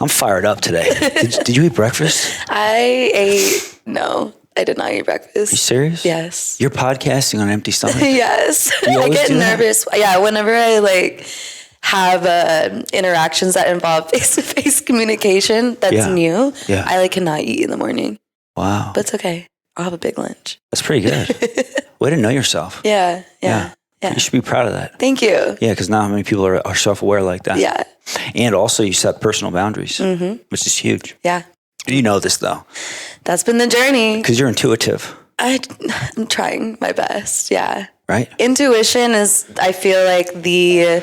I'm fired up today. Did you eat breakfast? No, I did not eat breakfast. Are you serious? Yes. You're podcasting on an empty stomach? Yes. You I always get do that? nervous. Yeah, whenever I have interactions that involve face-to-face communication that's new, I cannot eat in the morning. Wow. But it's okay. I'll have a big lunch. That's pretty good. Way to know yourself. Yeah. You should be proud of that. Thank you. Yeah, because not how many people are self-aware like that. Yeah. And also you set personal boundaries, which is huge. Yeah. You know this, though. That's been the journey. Because you're intuitive. I'm trying my best. Yeah. Right? Intuition is, I feel like, the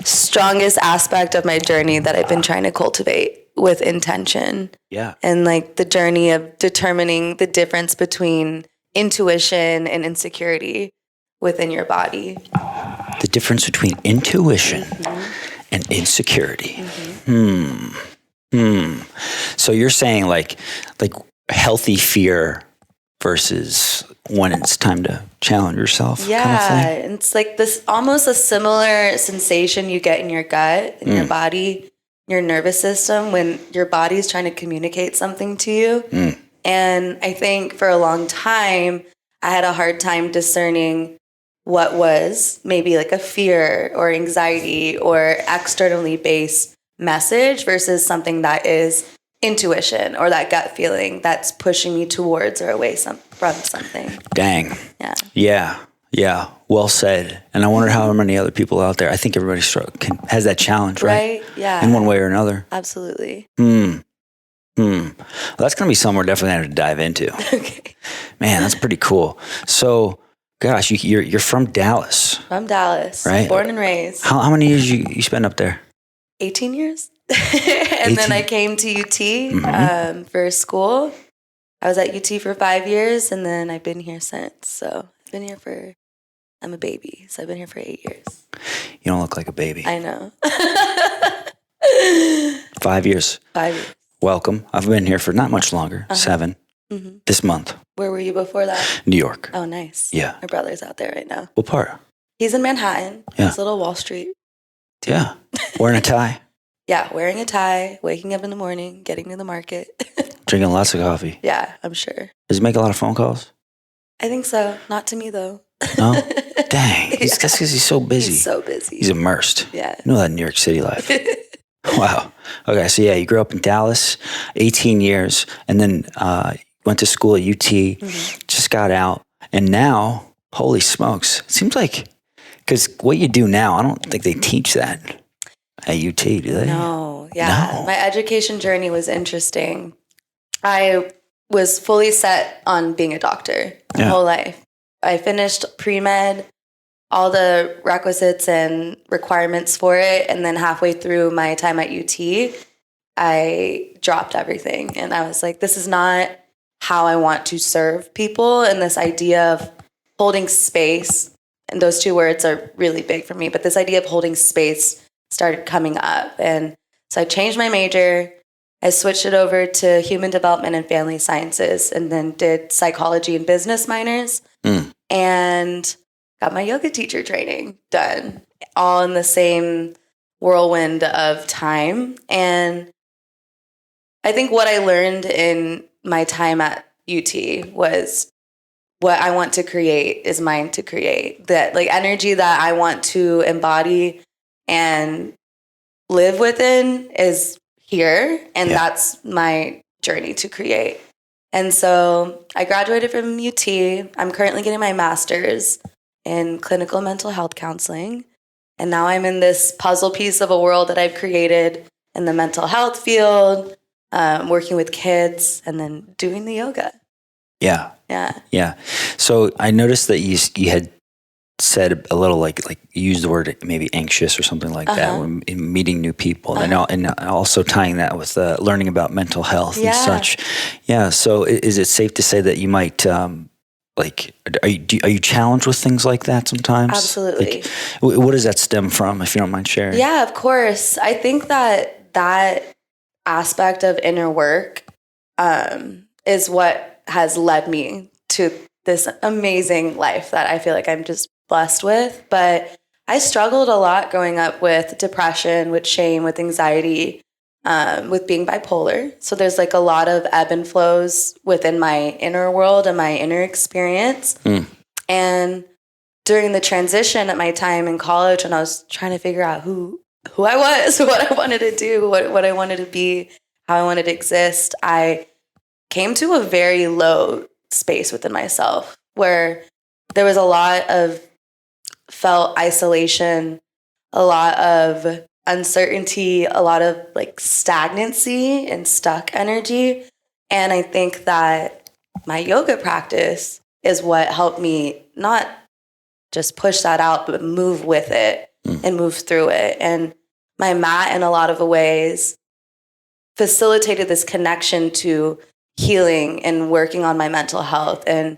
strongest aspect of my journey that I've been trying to cultivate with intention. Yeah. And like the journey of determining the difference between intuition and insecurity within your body. The difference between intuition and insecurity. So you're saying like healthy fear versus when it's time to challenge yourself. Yeah, kind of thing? It's like this almost a similar sensation you get in your gut, in your body, your nervous system when your body's trying to communicate something to you. And I think for a long time, I had a hard time discerning what was maybe like a fear or anxiety or externally based message versus something that is intuition or that gut feeling that's pushing me towards or away from something. Dang. Yeah. Well said. And I wonder how many other people out there, I think everybody has that challenge, right? Yeah. In one way or another. Absolutely. Well, that's going to be something we're definitely going to dive into. Okay. Man, that's pretty cool. So, gosh, you're from Dallas. From Dallas. Right? Born and raised. How many years you spent up there? 18 years. And then I came to UT for school. I was at UT for 5 years, and then I've been here since. So I've been here I'm a baby, so I've been here for 8 years. You don't look like a baby. I know. 5 years. 5 years. Welcome. I've been here for not much longer, 7, this month. Where were you before that? New York. Oh, nice. Yeah. My brother's out there right now. What part? He's in Manhattan. Yeah. He's little Wall Street. Yeah. Wearing a tie. Yeah, wearing a tie, waking up in the morning, getting to the market. Drinking lots of coffee. Yeah, I'm sure. Does he make a lot of phone calls? I think so. Not to me, though. No? Dang. That's because he's so busy. He's so busy. He's immersed. Yeah. You know that New York City life. Wow. Okay, so yeah, you grew up in Dallas, 18 years, and then went to school at UT, just got out, and now, holy smokes, it seems like, because what you do now, I don't think they teach that at UT, do they? No. Yeah. No. My education journey was interesting. I was fully set on being a doctor my whole life. I finished pre-med, all the requisites and requirements for it. And then halfway through my time at UT, I dropped everything. And I was like, this is not how I want to serve people. And this idea of holding space, and those two words are really big for me, but this idea of holding space started coming up. And so I changed my major. I switched it over to human development and family sciences, and then did psychology and business minors, and got my yoga teacher training done, all in the same whirlwind of time. And I think what I learned in my time at UT was what I want to create is mine to create. That like energy that I want to embody and live within is here, and that's my journey to create. And so I graduated from UT. I'm currently getting my master's in clinical mental health counseling. And now I'm in this puzzle piece of a world that I've created in the mental health field, working with kids, and then doing the yoga. Yeah. Yeah. Yeah. So I noticed that you had said a little like you used the word maybe anxious or something like that when in meeting new people, and also tying that with learning about mental health and such. Yeah. So is it safe to say that you might are you challenged with things like that sometimes? Absolutely. Like, what does that stem from, if you don't mind sharing? Yeah, of course. I think that aspect of inner work is what has led me to this amazing life that I feel like I'm just blessed with. But I struggled a lot growing up with depression, with shame, with anxiety, with being bipolar. So there's like a lot of ebb and flows within my inner world and my inner experience. And during the transition at my time in college, when I was trying to figure out who I was, what I wanted to do, what I wanted to be, how I wanted to exist, I came to a very low space within myself where there was a lot of felt isolation, a lot of uncertainty, a lot of like stagnancy and stuck energy. And I think that my yoga practice is what helped me not just push that out, but move with it and move through it. And my mat, in a lot of ways, facilitated this connection to healing and working on my mental health and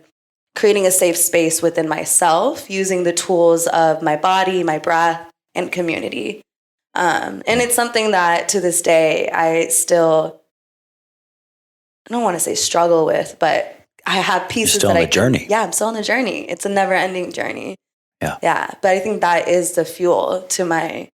creating a safe space within myself using the tools of my body, my breath, and community. And it's something that to this day, I don't want to say struggle with, but I have pieces You're still on the journey. Yeah, I'm still on the journey. It's a never ending journey. Yeah. Yeah. But I think that is the fuel to my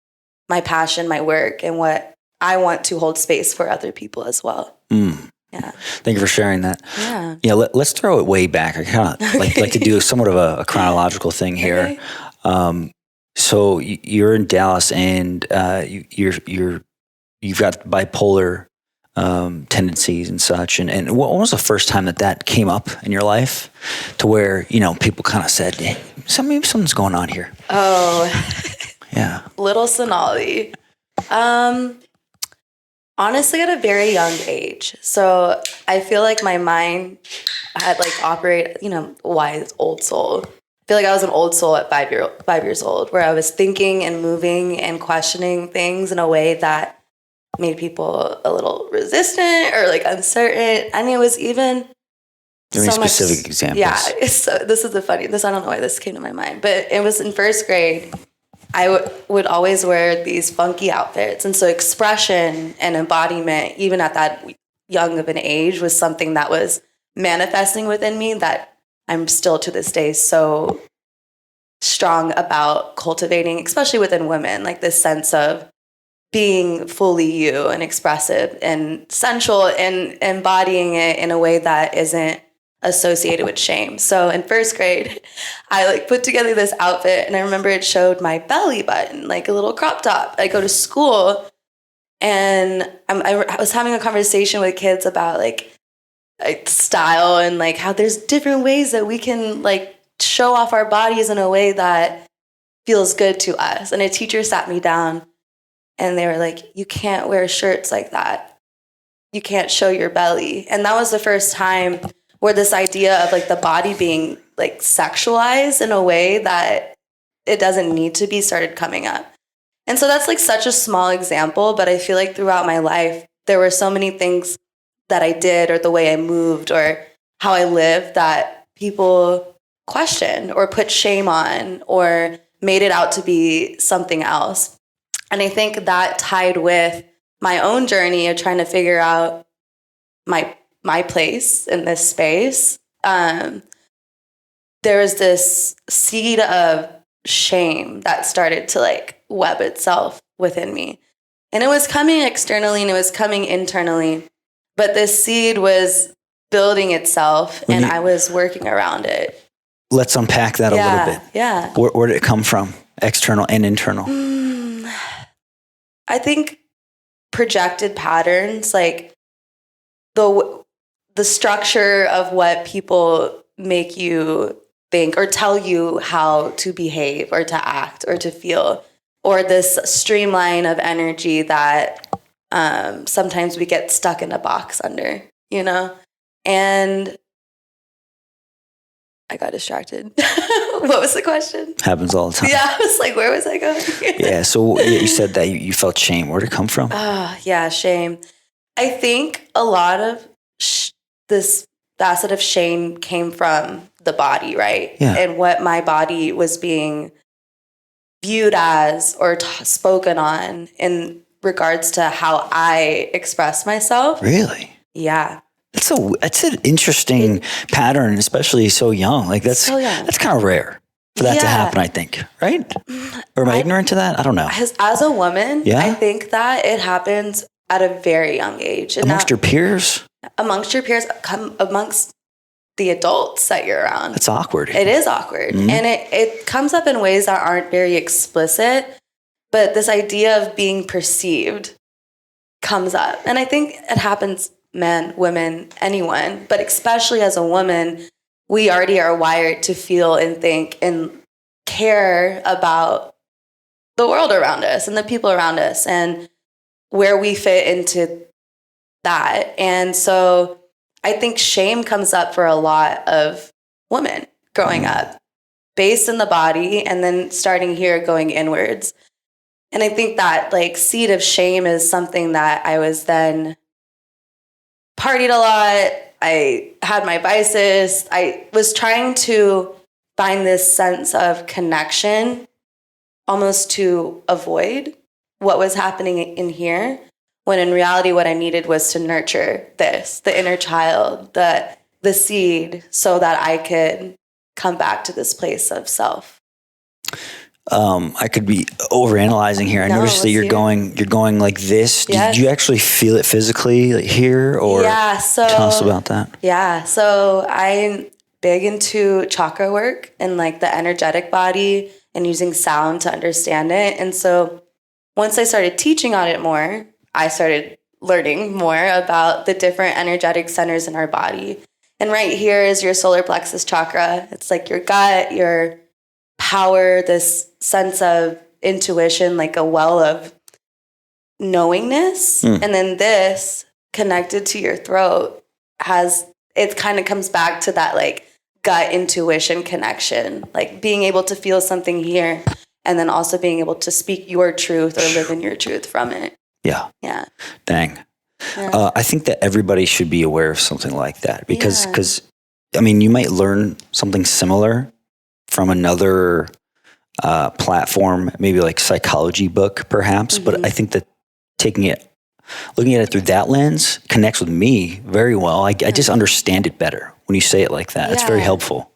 passion, my work, and what I want to hold space for other people as well. Yeah. Thank you for sharing that. Yeah. Yeah. Let's throw it way back. I kind of like to do somewhat of a chronological thing here. Okay. So you're in Dallas, and you've got bipolar tendencies and such. And what was the first time that came up in your life, to where people kind of said, hey, maybe something's going on here? Oh, yeah. Little Sonali. Honestly, at a very young age. So I feel like my mind had wise old soul. I feel like I was an old soul at 5 years old, where I was thinking and moving and questioning things in a way that made people a little resistant or like uncertain. And it was even specific examples. Yeah. So this is I don't know why this came to my mind, but it was in first grade. I would always wear these funky outfits. And so expression and embodiment, even at that young of an age, was something that was manifesting within me that I'm still to this day so strong about cultivating, especially within women, like this sense of being fully you and expressive and sensual and embodying it in a way that isn't associated with shame. So in first grade, I put together this outfit, and I remember it showed my belly button, like a little crop top. I go to school, and I was having a conversation with kids about like style and like how there's different ways that we can like show off our bodies in a way that feels good to us. And a teacher sat me down, and they were like, you can't wear shirts like that. You can't show your belly. And that was the first time where this idea of like the body being like sexualized in a way that it doesn't need to be started coming up. And so that's like such a small example, but I feel like throughout my life, there were so many things that I did or the way I moved or how I lived that people questioned or put shame on or made it out to be something else. And I think that tied with my own journey of trying to figure out my place in this space. There was this seed of shame that started to like web itself within me. And it was coming externally and it was coming internally. But this seed was building itself and I was working around it. Let's unpack that a little bit. Yeah. Where did it come from? External and internal? I think projected patterns, like the structure of what people make you think or tell you how to behave or to act or to feel, or this streamline of energy that sometimes we get stuck in a box under, And I got distracted. What was the question? Happens all the time. Yeah, I was like, where was I going? Yeah, so you said that you felt shame. Where did it come from? Yeah, shame. I think a lot of this facet of shame came from the body, right? Yeah. And what my body was being viewed as or spoken on in regards to how I express myself. Really? Yeah. That's an interesting pattern, especially so young. Like that's kind of rare for that to happen, I think. Right? Or am I ignorant to that? I don't know. As a woman, I think that it happens at a very young age. And amongst your peers? Amongst your peers, amongst the adults that you're around. It's awkward. It is awkward. Mm-hmm. And it comes up in ways that aren't very explicit, but this idea of being perceived comes up. And I think it happens, men, women, anyone, but especially as a woman, we already are wired to feel and think and care about the world around us and the people around us and where we fit into that. And so I think shame comes up for a lot of women growing up, based in the body, and then starting here going inwards. And I think that like seed of shame is something that I was then partied a lot. I had my vices. I was trying to find this sense of connection, almost to avoid what was happening in here, when in reality what I needed was to nurture this, the inner child, the seed, so that I could come back to this place of self. I could be overanalyzing here. I noticed that you're going like this. Yes. Did you actually feel it physically like here, or tell us about that? Yeah. So I'm big into chakra work and like the energetic body and using sound to understand it. And so once I started teaching on it more, I started learning more about the different energetic centers in our body. And right here is your solar plexus chakra. It's like your gut, your power, this sense of intuition, like a well of knowingness. And then this connected to your throat it kind of comes back to that like gut intuition connection, like being able to feel something here and then also being able to speak your truth or live in your truth from it. Yeah. Yeah. Dang. Yeah. I think that everybody should be aware of something like that because I mean, you might learn something similar from another platform, maybe like psychology book, perhaps. But I think that looking at it through that lens connects with me very well. I just understand it better when you say it like that. Yeah. It's very helpful.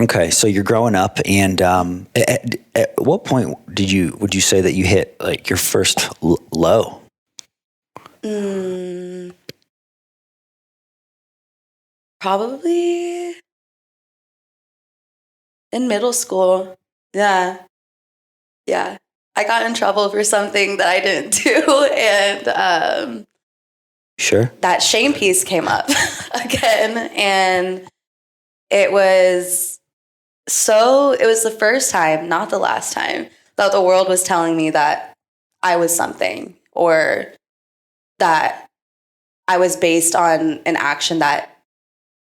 Okay, so you're growing up, and at what point would you say that you hit like your first low? Probably in middle school. Yeah. I got in trouble for something that I didn't do, and sure, that shame piece came up again, and it was the first time, not the last time, that the world was telling me that I was something, or that I was based on an action that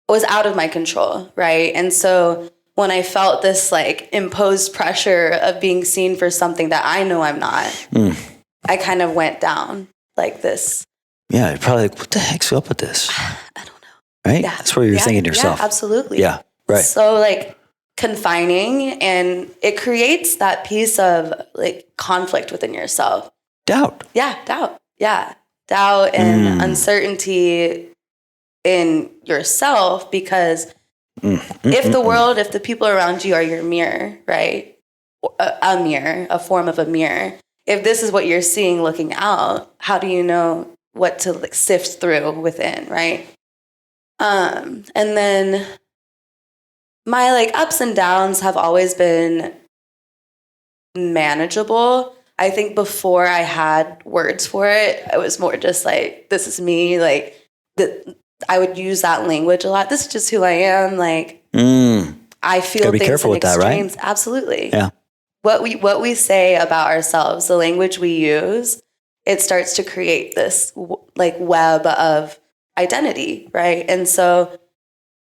was out of my control, right? And so when I felt this like imposed pressure of being seen for something that I know I'm not, I kind of went down like this. Yeah, you're probably like, what the heck's up with this? I don't know. Right? Yeah. That's where you're thinking to yourself. Yeah, absolutely. Yeah, right. So like confining, and it creates that piece of like conflict within yourself. Doubt. Yeah, doubt. Yeah. Doubt and uncertainty in yourself, because if the people around you are your mirror, right? A mirror, a form of a mirror. If this is what you're seeing looking out, how do you know what to like sift through within, right? And then my like ups and downs have always been manageable. I think before I had words for it, I was more just like, this is me. Like I would use that language a lot. This is just who I am. Like I feel things in extremes. That, right? Absolutely. Yeah. What we say about ourselves, the language we use, it starts to create this like web of identity, right? And so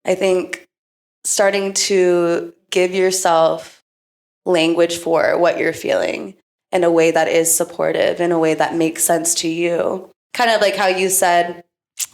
I think starting to give yourself language for what you're feeling in a way that is supportive, in a way that makes sense to you. Kind of like how you said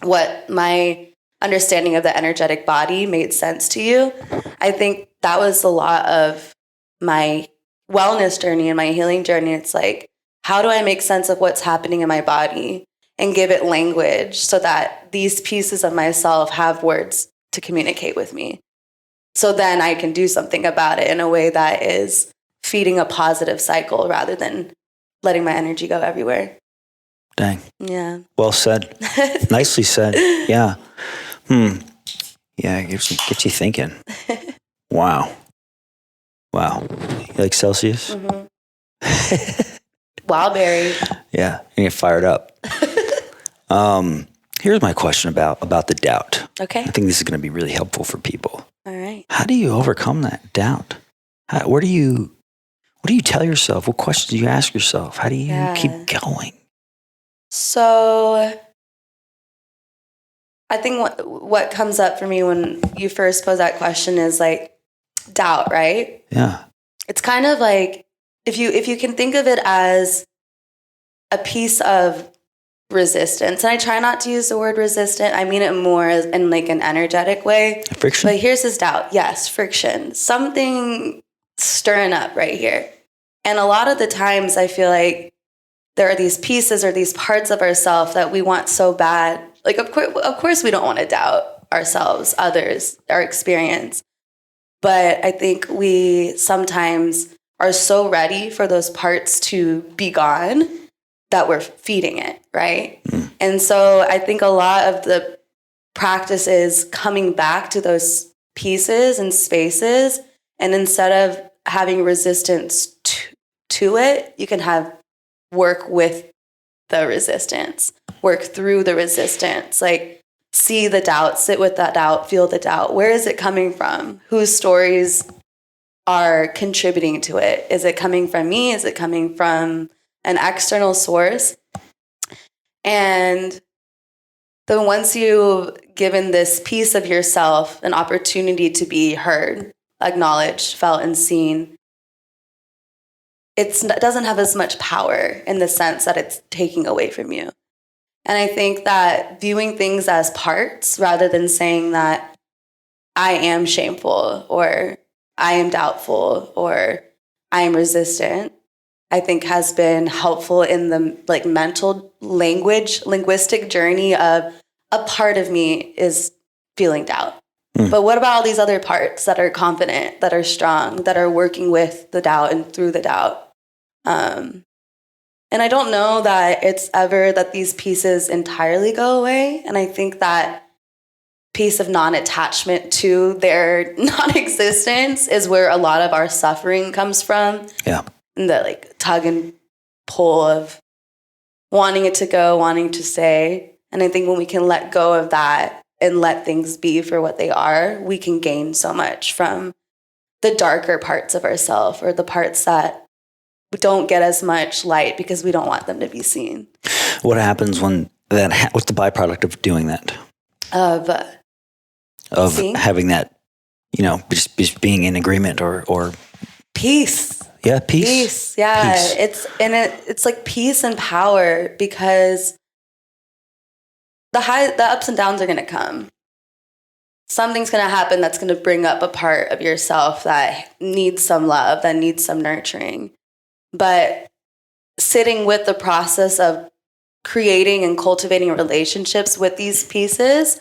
what my understanding of the energetic body made sense to you. I think that was a lot of my wellness journey and my healing journey. It's like, how do I make sense of what's happening in my body and give it language so that these pieces of myself have words to communicate with me? So then I can do something about it in a way that is feeding a positive cycle rather than letting my energy go everywhere. Dang. Yeah. Well said. Nicely said. Yeah. Yeah, it gets you thinking. Wow. You like Celsius? Wildberry. Yeah, you get fired up. Here's my question about the doubt. Okay. I think this is going to be really helpful for people. All right. How do you overcome that doubt? What do you tell yourself? What questions do you ask yourself? How do you keep going? So I think what comes up for me when you first pose that question is like doubt, right? Yeah. It's kind of like if you can think of it as a piece of resistance. And I try not to use the word resistant. I mean it more in like an energetic way. Friction? But here's this doubt. Yes, friction. Something stirring up right here. And a lot of the times I feel like there are these pieces or these parts of ourselves that we want so bad. Like, of course we don't want to doubt ourselves, others, our experience. But I think we sometimes are so ready for those parts to be gone that we're feeding it, right? And so I think a lot of the practice is coming back to those pieces and spaces. And instead of having resistance to it, you can have work with the resistance, work through the resistance, like see the doubt, sit with that doubt, feel the doubt. Where is it coming from? Whose stories are contributing to it? Is it coming from me? Is it coming from an external source? And then once you've given this piece of yourself an opportunity to be heard, acknowledged, felt, and seen, it doesn't have as much power in the sense that it's taking away from you. And I think that viewing things as parts rather than saying that I am shameful or I am doubtful or I am resistant, I think has been helpful in the like mental linguistic journey of a part of me is feeling doubt. But what about all these other parts that are confident, that are strong, that are working with the doubt and through the doubt? And I don't know that it's ever that these pieces entirely go away. And I think that piece of non-attachment to their non-existence is where a lot of our suffering comes from. Yeah. And the like tug and pull of wanting it to go, wanting to stay. And I think when we can let go of that and let things be for what they are, we can gain so much from the darker parts of ourselves or the parts that don't get as much light because we don't want them to be seen. What happens when that? What's the byproduct of doing that? Of seeing? Having that, just being in agreement or peace. Yeah, peace. Yeah, peace. It's like peace and power because the ups and downs are going to come. Something's going to happen that's going to bring up a part of yourself that needs some love, that needs some nurturing. But sitting with the process of creating and cultivating relationships with these pieces,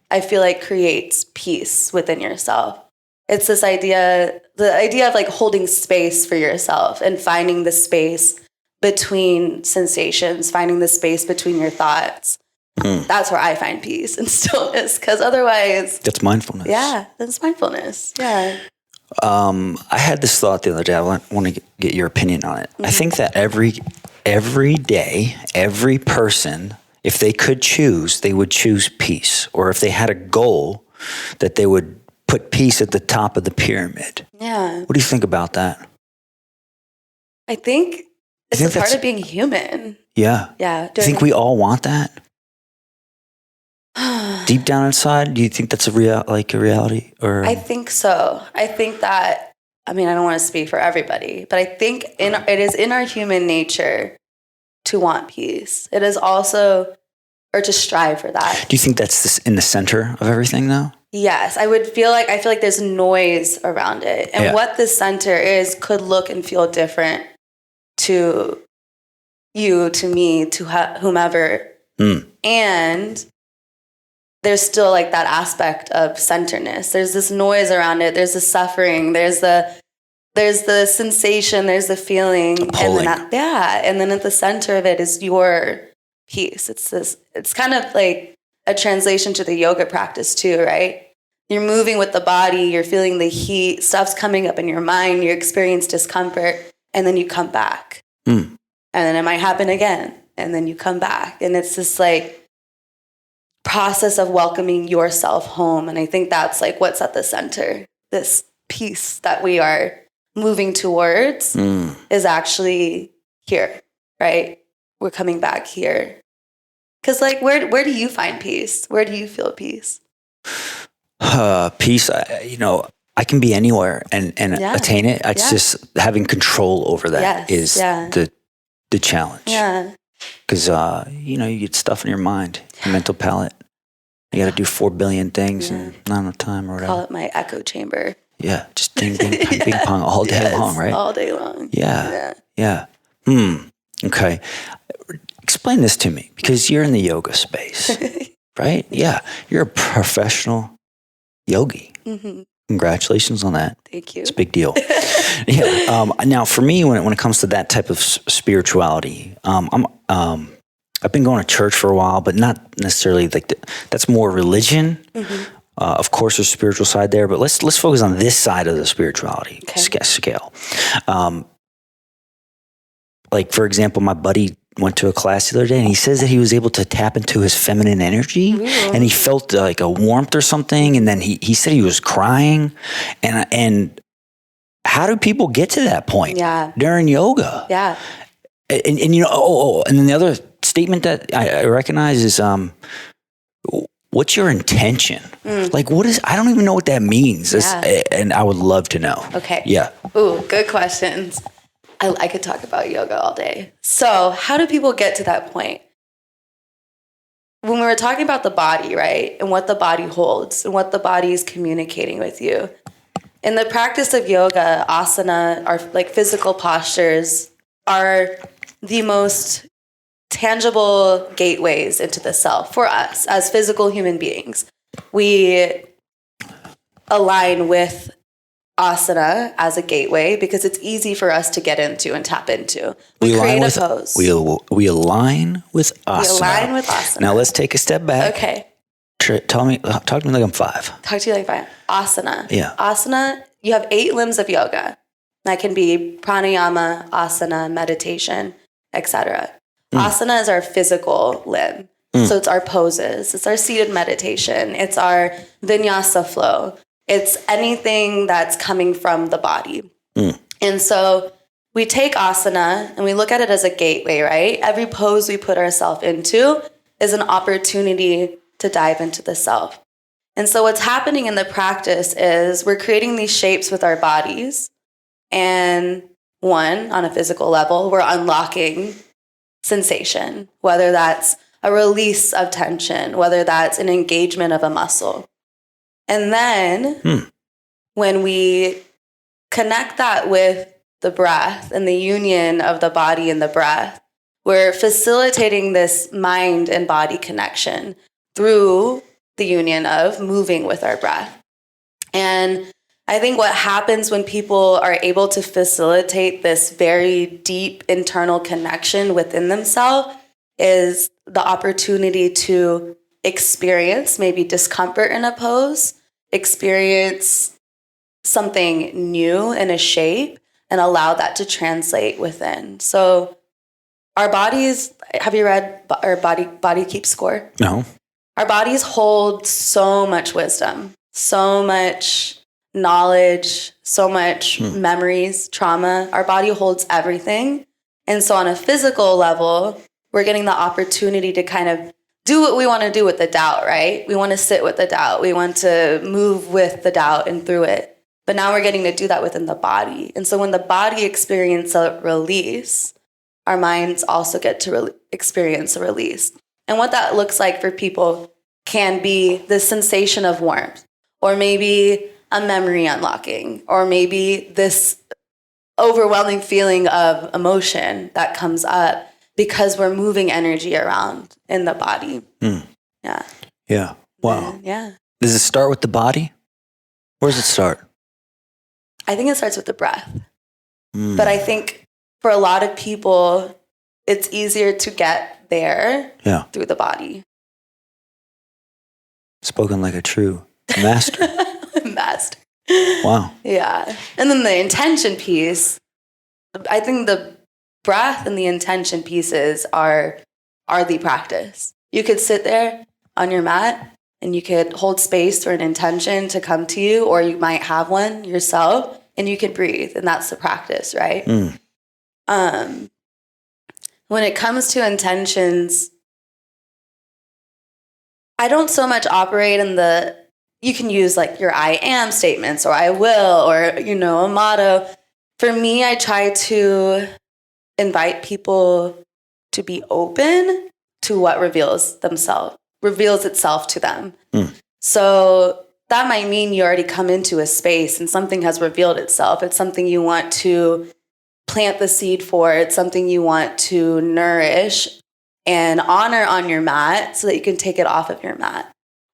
I feel like creates peace within yourself. It's this idea, the idea of like holding space for yourself and finding the space between sensations, finding the space between your thoughts. That's where I find peace and stillness, because otherwise... That's mindfulness. Yeah, that's mindfulness. Yeah. I had this thought the other day. I want to get your opinion on it. I think that every day, every person, if they could choose, they would choose peace. Or if they had a goal, that they would put peace at the top of the pyramid. Yeah. What do you think about that? I think it's a part of being human. Yeah. Yeah. Do you think we all want that? Deep down inside, do you think that's a reality? Or I think so. I think that, I don't want to speak for everybody, but I think it is in our human nature to want peace. It is also, or to strive for that. Do you think that's in the center of everything, though? Yes, I feel like there's noise around it. And what the center is could look and feel different to you, to me, to whomever. And there's still like that aspect of centeredness. There's this noise around it. There's the suffering. There's the sensation. There's the feeling. Pulling. And then at the center of it is your peace. It's kind of like a translation to the yoga practice too, right? You're moving with the body, you're feeling the heat, stuff's coming up in your mind, you experience discomfort, and then you come back. And then it might happen again, and then you come back. And it's this like process of welcoming yourself home. And I think that's like what's at the center. This peace that we are moving towards is actually here, right? We're coming back here. Because like, where do you find peace? Where do you feel peace? Peace, I can be anywhere and attain it. It's just having control over that is the challenge. Yeah. Because, you get stuff in your mind, your mental palette. You got to do 4 billion things and not enough time or whatever. Call it my echo chamber. Yeah. Just ding, ding, ping pong all day long, right? All day long. Yeah. Okay. Explain this to me because you're in the yoga space, right? Yeah. You're a professional yogi. Congratulations on that. Thank you. It's a big deal. Now, for me, when it comes to that type of spirituality, I've been going to church for a while, but not necessarily like that's more religion. Of course, there's a spiritual side there, but let's focus on this side of the spirituality scale. Like, for example, my buddy went to a class the other day and he says that he was able to tap into his feminine energy and he felt like a warmth or something. And then he said he was crying. And how do people get to that point during yoga? Yeah. And and then the other statement that I recognize is, what's your intention? Like, I don't even know what that means. And I would love to know. Okay. Yeah. Ooh, good questions. I could talk about yoga all day. So how do people get to that point? When we were talking about the body, right? And what the body holds and what the body is communicating with you. In the practice of yoga, asana, or like physical postures, are the most tangible gateways into the self for us as physical human beings. We align with asana as a gateway because it's easy for us to get into and tap into. We create a pose. We align with asana. We align with asana. Now let's take a step back. Okay. Talk to me like I'm 5. Talk to you like 5. Asana. Yeah. Asana, you have 8 limbs of yoga. That can be pranayama, asana, meditation, etc. Asana is our physical limb. So it's our poses. It's our seated meditation. It's our vinyasa flow. It's anything that's coming from the body. And so we take asana and we look at it as a gateway, right? Every pose we put ourselves into is an opportunity to dive into the self. And so what's happening in the practice is we're creating these shapes with our bodies. And one, on a physical level, we're unlocking sensation, whether that's a release of tension, whether that's an engagement of a muscle. And then when we connect that with the breath and the union of the body and the breath, we're facilitating this mind and body connection through the union of moving with our breath. And I think what happens when people are able to facilitate this very deep internal connection within themselves is the opportunity to experience maybe discomfort in a pose, experience something new in a shape, and allow that to translate within. So our bodies, have you read our Body Keeps Score? No. Our bodies hold so much wisdom, so much knowledge, so much memories, trauma. Our body holds everything. And so on a physical level, we're getting the opportunity to kind of do what we want to do with the doubt, right? We want to sit with the doubt. We want to move with the doubt and through it. But now we're getting to do that within the body. And so when the body experiences a release, our minds also get to experience a release. And what that looks like for people can be the sensation of warmth, or maybe a memory unlocking, or maybe this overwhelming feeling of emotion that comes up because we're moving energy around in the body. Yeah. Yeah. Wow. Yeah. Does it start with the body? Where does it start? I think it starts with the breath. But I think for a lot of people, it's easier to get there Yeah. through the body. Spoken like a true master. Master. Wow. Yeah. And then the intention piece, I think the breath and the intention pieces are the practice. You could sit there on your mat and you could hold space for an intention to come to you, or you might have one yourself, and you could breathe, and that's the practice, right? When it comes to intentions, I don't so much operate in you can use like your I am statements or I will, or, you know, a motto. For me, I try to invite people to be open to what reveals itself to them. So that might mean you already come into a space and something has revealed itself. It's something you want to plant the seed for. It's something you want to nourish and honor on your mat so that you can take it off of your mat.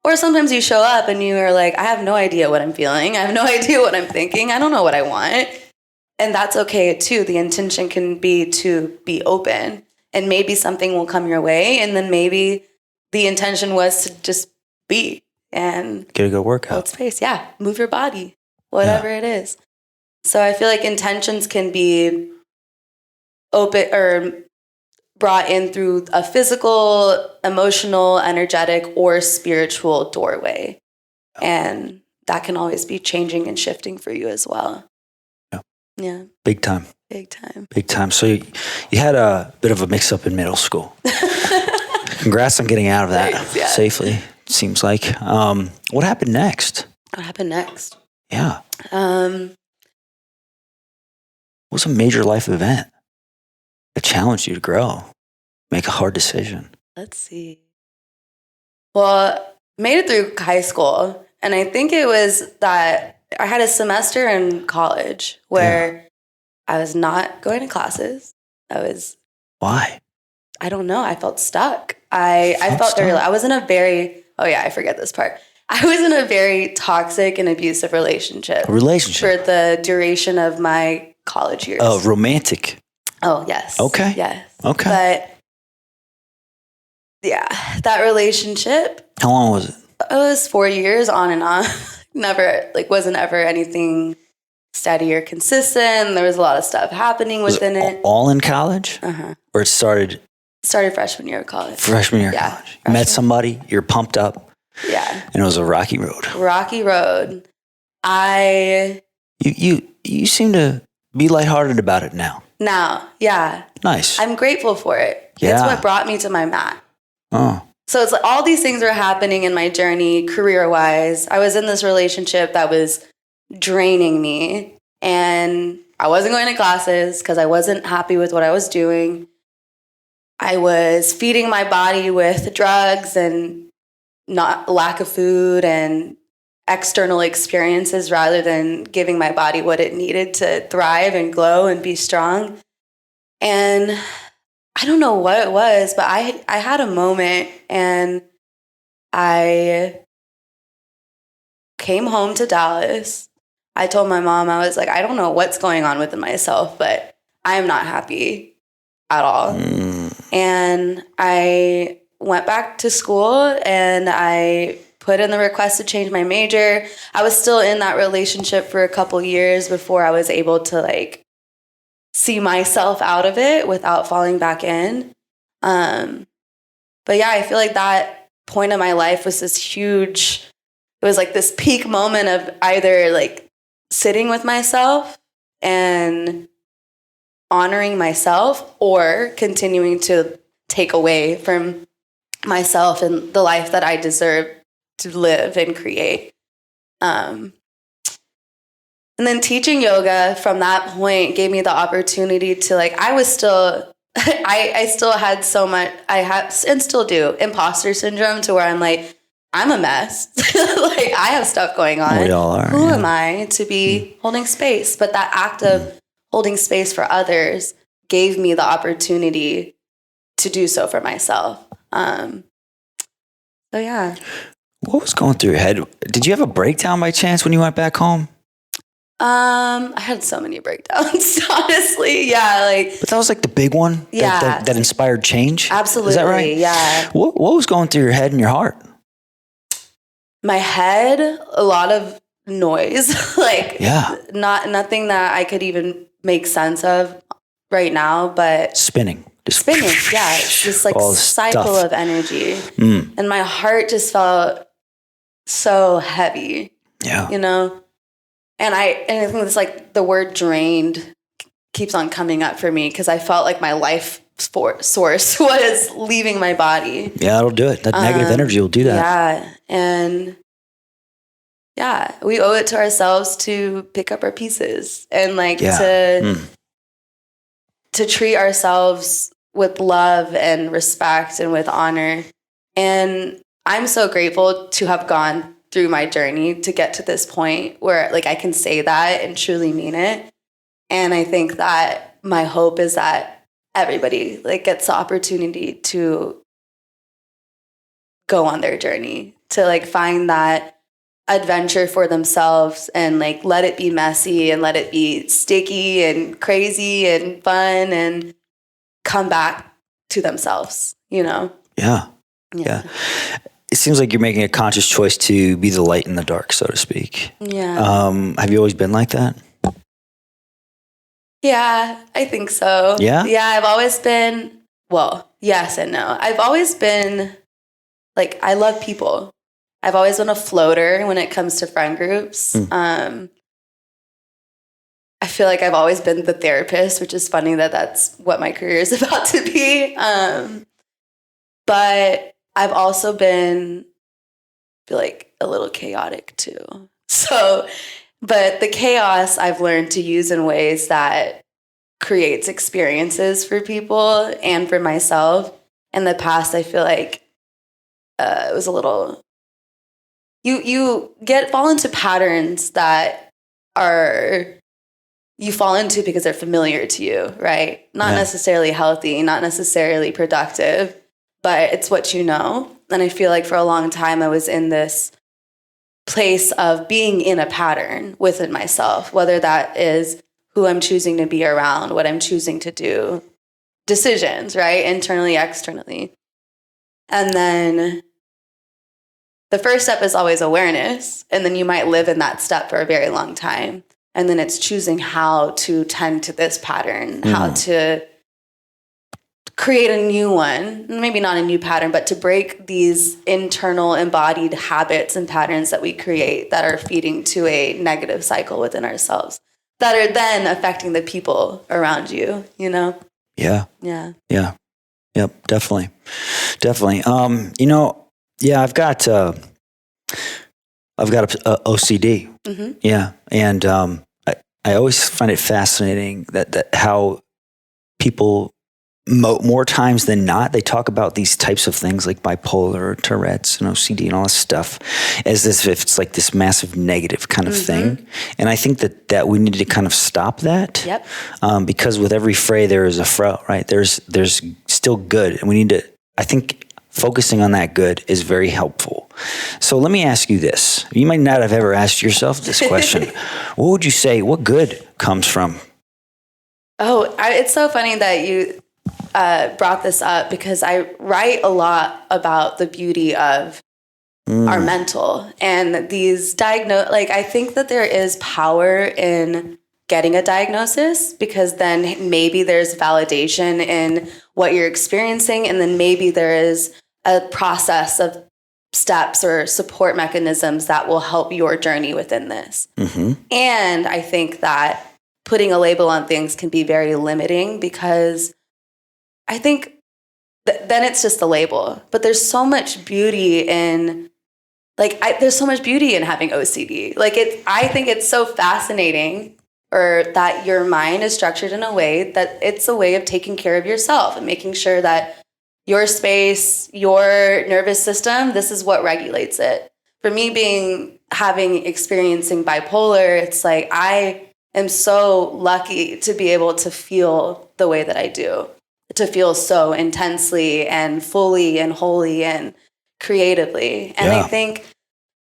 Or sometimes you show up and you are like, I have no idea what I'm feeling. I have no idea what I'm thinking. I don't know what I want. And that's okay too. The intention can be to be open, and maybe something will come your way. And then maybe the intention was to just be and get a good workout. Hold space. Yeah. Move your body, whatever it is. So I feel like intentions can be open or brought in through a physical, emotional, energetic, or spiritual doorway. And that can always be changing and shifting for you as well. Yeah. Big time. Big time. Big time. So you had a bit of a mix-up in middle school. Congrats on getting out of that safely, it seems like. What happened next? What happened next? Yeah. What was a major life event that challenged you to grow, make a hard decision? Let's see. Well, made it through high school, and I think it was that I had a semester in college where I was not going to classes. Why? I don't know. I felt stuck. I felt very, I was in a very, I forget this part. I was in a very toxic and abusive relationship. For the duration of my college years. Oh, romantic. Oh, yes. Okay. Yes. Okay. But yeah, that relationship. How long was it? It was 4 years on and on. Wasn't ever anything steady or consistent. There was a lot of stuff happening within it. All in college? Uh-huh. Or it started freshman year of college. Freshman year of college. You met somebody, you're pumped up. Yeah. And it was a rocky road. Rocky road. You seem to be lighthearted about it now. Now, yeah. Nice. I'm grateful for it. Yeah. It's what brought me to my mat. Oh. So it's like all these things were happening in my journey, career-wise. I was in this relationship that was draining me, and I wasn't going to classes because I wasn't happy with what I was doing. I was feeding my body with drugs and lack of food and external experiences rather than giving my body what it needed to thrive and glow and be strong. And I don't know what it was, but I had a moment, and I came home to Dallas. I told my mom, I was like, I don't know what's going on within myself, but I am not happy at all. And I went back to school and I put in the request to change my major. I was still in that relationship for a couple years before I was able to see myself out of it without falling back in. But yeah, I feel like that point of my life was this huge, it was like this peak moment of either sitting with myself and honoring myself, or continuing to take away from myself and the life that I deserve to live and create. And then teaching yoga from that point gave me the opportunity to I was still, I still had so much, I have and still do, imposter syndrome, to where I'm I'm a mess. I have stuff going on. We all are. Who am I to be holding space? But that act of holding space for others gave me the opportunity to do so for myself. So yeah. What was going through your head? Did you have a breakdown by chance when you went back home? I had so many breakdowns, honestly. Yeah, like. But that was like the big one. Yeah. That inspired change. Absolutely. Is that right? Yeah. What was going through your head and your heart? My head, a lot of noise. Like, nothing that I could even make sense of right now, but spinning. Yeah, just like cycle of energy. And my heart just felt so heavy. Yeah. You know? And I think it's like the word drained keeps on coming up for me because I felt like my life source was leaving my body. Yeah, it'll do it. That negative energy will do that. Yeah. And yeah, we owe it to ourselves to pick up our pieces and like to treat ourselves with love and respect and with honor. And I'm so grateful to have gone through my journey to get to this point where like I can say that and truly mean it. And I think that my hope is that everybody like gets the opportunity to go on their journey, to like find that adventure for themselves and like let it be messy and let it be sticky and crazy and fun and come back to themselves, you know? Yeah. It seems like you're making a conscious choice to be the light in the dark, so to speak. Yeah. Have you always been like that? Yeah, I think so. Yeah? Yeah, I've always been, well, yes and no. I've always been like, I love people. I've always been a floater when it comes to friend groups. I feel like I've always been the therapist, which is funny that that's what my career is about to be. But I've also been, I feel like, a little chaotic too. So, but the chaos I've learned to use in ways that creates experiences for people and for myself. In the past, I feel like it was a little, you fall into patterns that you fall into because they're familiar to you, right? Not necessarily healthy, not necessarily productive, but it's what you know. And I feel like for a long time, I was in this place of being in a pattern within myself, whether that is who I'm choosing to be around, what I'm choosing to do, decisions, right? Internally, externally. And then the first step is always awareness. And then you might live in that step for a very long time. And then it's choosing how to tend to this pattern, how to create a new one, maybe not a new pattern, but to break these internal embodied habits and patterns that we create that are feeding to a negative cycle within ourselves that are then affecting the people around you, you know? Yeah. Yeah. Yeah. Yep. Definitely. I've got a OCD. Mm-hmm. Yeah. And I always find it fascinating that how people more times than not, they talk about these types of things like bipolar, Tourette's, and OCD, and all this stuff, as if it's like this massive negative kind of thing. And I think that we need to kind of stop that. Yep. Because with every fray there is a fro, right? There's still good, and we need to. I think focusing on that good is very helpful. So let me ask you this: you might not have ever asked yourself this question. What would you say? What good comes from? Oh, it's so funny that you brought this up because I write a lot about the beauty of our mental and these I think that there is power in getting a diagnosis because then maybe there's validation in what you're experiencing. And then maybe there is a process of steps or support mechanisms that will help your journey within this. And I think that putting a label on things can be very limiting because I think then it's just a label, but there's so much beauty in there's so much beauty in having OCD. I think it's so fascinating or that your mind is structured in a way that it's a way of taking care of yourself and making sure that your space, your nervous system, this is what regulates it. For me experiencing bipolar, it's like I am so lucky to be able to feel the way that I do, to feel so intensely and fully and wholly and creatively. And I think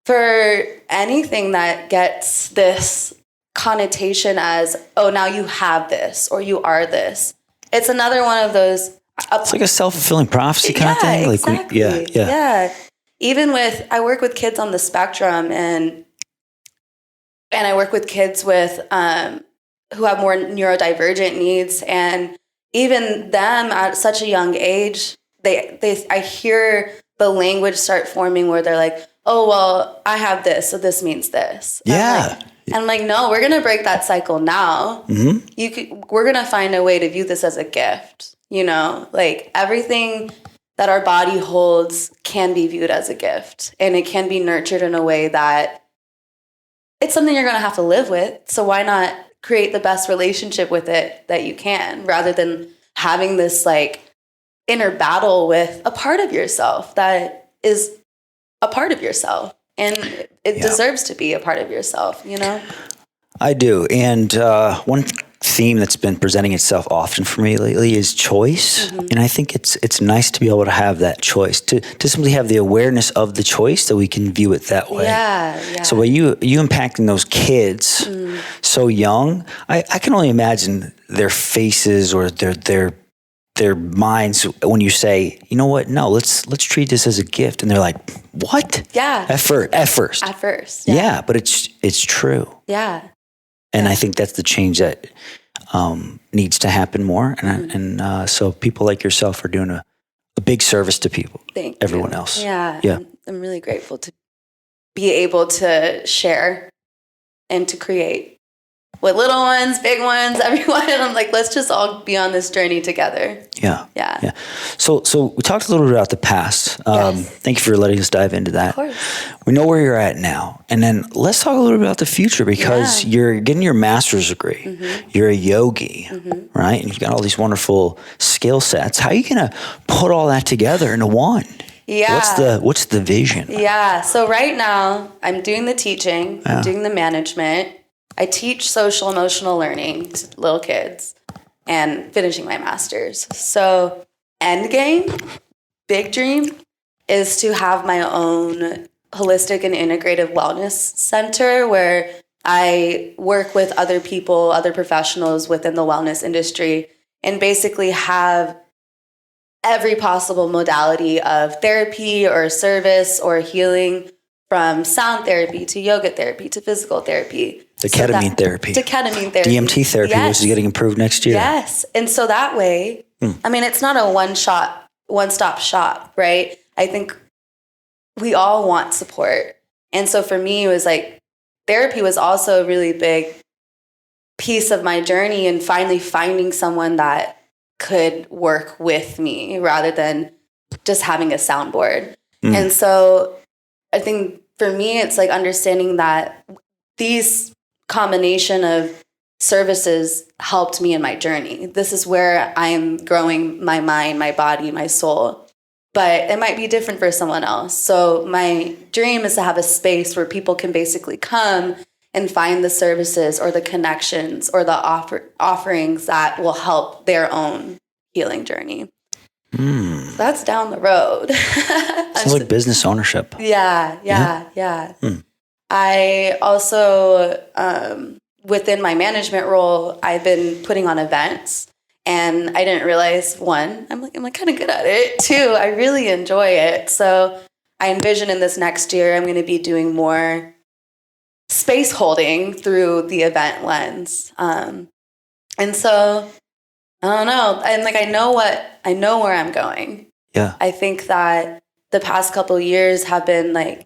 for anything that gets this connotation as, oh, now you have this or you are this. It's another one of those. It's like a self-fulfilling prophecy kind of thing. Exactly. Yeah. Even I work with kids on the spectrum, and I work with kids with who have more neurodivergent needs, and even them at such a young age, I hear the language start forming where they're like, oh, well, I have this, so this means this. Yeah. I'm like, no, we're gonna break that cycle now. Mm-hmm. We're gonna find a way to view this as a gift. Like everything that our body holds can be viewed as a gift, and it can be nurtured in a way that it's something you're going to have to live with. So why not create the best relationship with it that you can, rather than having this like inner battle with a part of yourself that is a part of yourself, and it deserves to be a part of yourself, I do. And one theme that's been presenting itself often for me lately is choice. Mm-hmm. And I think it's nice to be able to have that choice, to simply have the awareness of the choice, that we can view it that way. Yeah. So by you impacting those kids so young, I can only imagine their faces or their minds when you say, you know what, no, let's treat this as a gift. And they're like, what? Yeah. At first. Yeah. But it's true. Yeah. And I think that's the change that needs to happen more. And so people like yourself are doing a big service to people, everyone else. Yeah. I'm really grateful to be able to share and to create with little ones, big ones, everyone. I'm like, let's just all be on this journey together. Yeah. So we talked a little bit about the past. Thank you for letting us dive into that. Of course. We know where you're at now. And then let's talk a little bit about the future, because you're getting your master's degree. Mm-hmm. You're a yogi, right? And you've got all these wonderful skill sets. How are you going to put all that together into one? Yeah. What's the vision? Yeah. So right now I'm doing the teaching, I'm doing the management. I teach social emotional learning to little kids and finishing my master's. So end game, big dream, is to have my own holistic and integrative wellness center where I work with other people, other professionals within the wellness industry, and basically have every possible modality of therapy or service or healing, from sound therapy to yoga therapy to physical therapy. To ketamine therapy. DMT therapy, which is getting improved next year. Yes. And so that way, I mean, it's not a one-stop shop, right? I think we all want support. And so for me, it was like, therapy was also a really big piece of my journey, and finally finding someone that could work with me rather than just having a soundboard. And so I think for me, it's like understanding that these combination of services helped me in my journey. This is where I am growing my mind, my body, my soul. But it might be different for someone else. So my dream is to have a space where people can basically come and find the services or the connections or the offerings that will help their own healing journey. That's down the road. Sounds like business ownership. Yeah. I also, within my management role, I've been putting on events, and I didn't realize, one, I'm kind of good at it. Two, I really enjoy it. So I envision in this next year, I'm going to be doing more space holding through the event lens. And so I don't know. And like, I know where I'm going. Yeah. I think that the past couple of years have been like,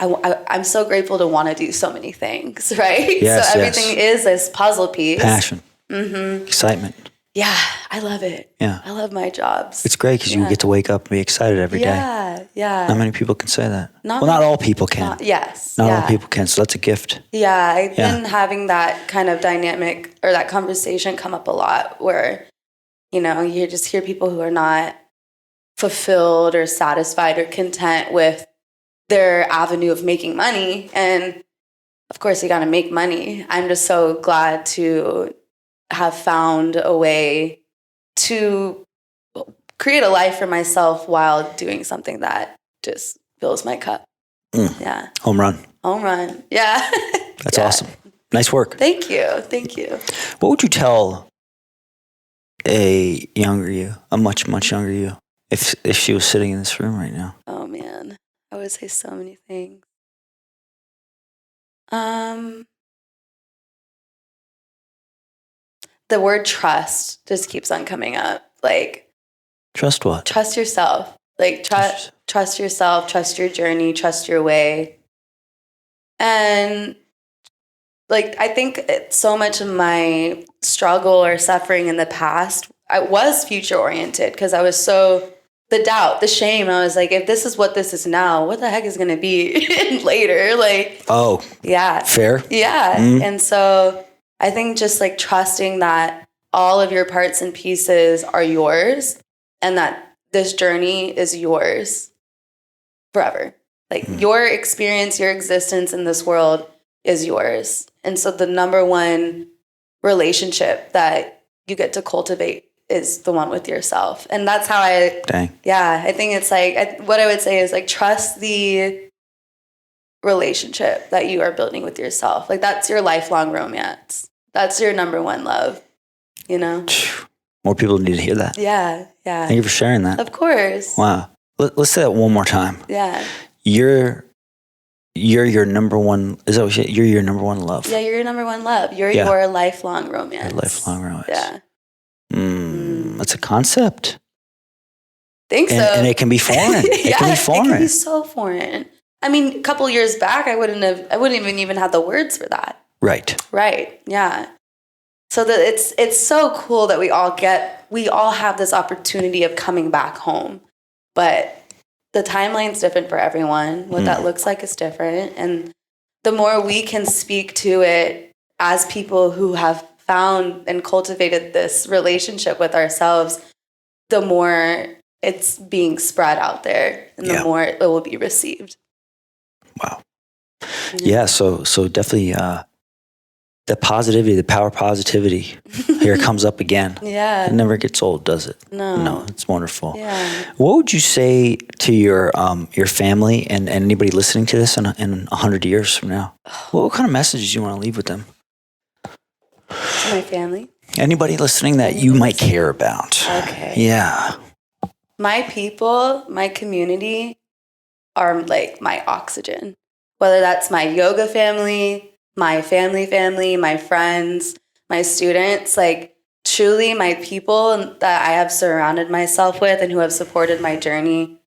I'm so grateful to want to do so many things, right? Yes, so everything is this puzzle piece. Passion. Excitement. Yeah, I love it. Yeah. I love my jobs. It's great because you get to wake up and be excited every day. Yeah. Not many people can say that. Not all people can. Not all people can, so that's a gift. Yeah, I've been having that kind of dynamic or that conversation come up a lot where, you just hear people who are not fulfilled or satisfied or content with their avenue of making money. And of course, you got to make money. I'm just so glad to have found a way to create a life for myself while doing something that just fills my cup. Yeah. Home run. Yeah. That's awesome. Nice work. Thank you. Thank you. What would you tell a younger you, a much, much younger you, if she was sitting in this room right now? Oh, man. I would say so many things. The word trust just keeps on coming up. Like, trust what? Trust yourself. Like, trust yourself, trust your journey, trust your way. And like, I think so much of my struggle or suffering in the past, I was future oriented because I was so, the doubt, the shame. I was like, if this is what this is now, what the heck is going to be later? Like, oh, yeah. Fair. Yeah. And so I think just like trusting that all of your parts and pieces are yours and that this journey is yours forever. Like your experience, your existence in this world is yours. And so the number one relationship that you get to cultivate is the one with yourself. And that's how I think it's like, what I would say is like, trust the relationship that you are building with yourself. Like that's your lifelong romance. That's your number one love, you know? More people need to hear that. Yeah. Yeah. Thank you for sharing that. Of course. Wow. Let's say that one more time. Yeah. You're your number one. Is that what you're your number one love? Yeah, you're your number one love. You're your lifelong romance. Your lifelong romance. Yeah. That's a concept. Think so. And it can be foreign. It can be foreign. It can be so foreign. I mean, a couple years back, I wouldn't even have the words for that. Right. Right. Yeah. So that it's so cool that we all have this opportunity of coming back home, but the timeline's different for everyone. What that looks like is different. And the more we can speak to it as people who have found and cultivated this relationship with ourselves, the more it's being spread out there and the more it will be received. Wow. Yeah. So definitely, the positivity, the power of positivity here comes up again. Yeah. It never gets old, does it? No, it's wonderful. Yeah. What would you say to your family and anybody listening to this in 100 years from now? What kind of messages do you want to leave with them? To my family? Anybody listening that you might care about. Okay. Yeah. My people, my community are like my oxygen. Whether that's my yoga family, my family, my friends, my students, like truly my people that I have surrounded myself with and who have supported my journey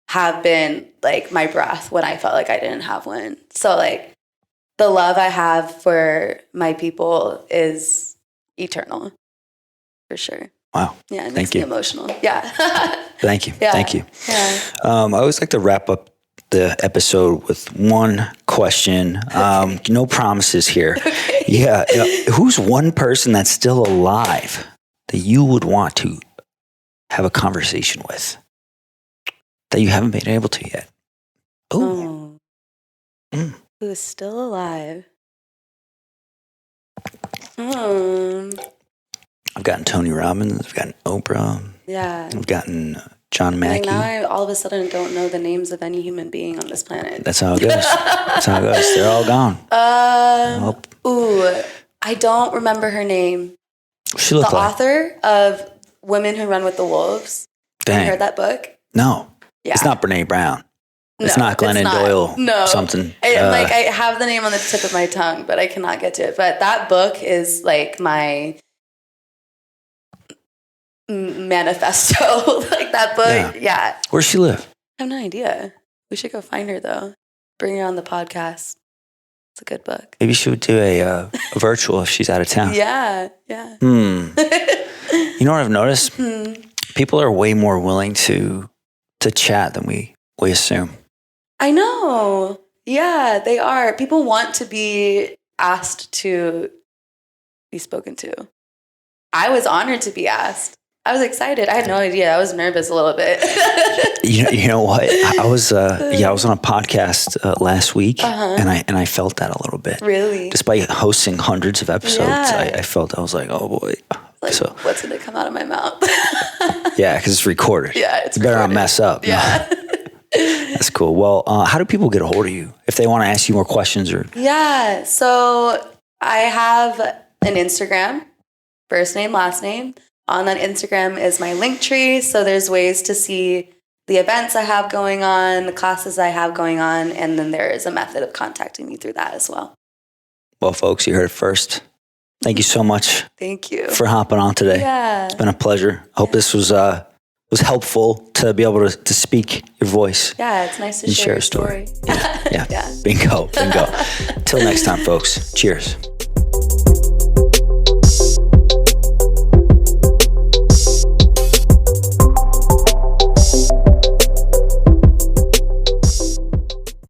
have been like my breath when I felt like I didn't have one. So like the love I have for my people is eternal, for sure. Wow. Yeah, it makes me emotional. Yeah. Thank you. Yeah. Thank you. Yeah. I always like to wrap up the episode with one question. No promises here. Okay. Yeah. Who's one person that's still alive that you would want to have a conversation with that you haven't been able to yet? Who is still alive? I've gotten Tony Robbins. I've gotten Oprah. Yeah. I've gotten John Mackey. Like now I all of a sudden don't know the names of any human being on this planet. That's how it goes. That's how it goes. They're all gone. I don't remember her name. She looked like author of Women Who Run with the Wolves. Dang. Have you heard that book? No. Yeah. It's not Brene Brown. It's not Glennon Doyle. No. Something. I have the name on the tip of my tongue, but I cannot get to it. But that book is like my manifesto. Like that book. Yeah. Where's she live? I have no idea. We should go find her though. Bring her on the podcast. It's a good book. Maybe she would do a virtual if she's out of town. Yeah. Yeah. You know what I've noticed? People are way more willing to chat than we assume. I know. Yeah, they are. People want to be asked to be spoken to. I was honored to be asked. I was excited. I had no idea. I was nervous a little bit. you know what? I was on a podcast last week, and I felt that a little bit. Really? Despite hosting hundreds of episodes, I felt, I was like, oh boy. Like, so what's going to come out of my mouth? Yeah, because it's recorded. Yeah, it's you better not mess up. Yeah. No. That's cool. Well, how do people get a hold of you if they want to ask you more questions? Or yeah, so I have an Instagram, first name, last name. On that Instagram is my link tree. So there's ways to see the events I have going on, the classes I have going on, and then there is a method of contacting me through that as well. Well, folks, you heard it first. Thank you so much. Thank you for hopping on today. Yeah. It's been a pleasure. I hope this was helpful to be able to speak your voice. Yeah, it's nice to share a story. Yeah. Bingo. Till next time, folks. Cheers.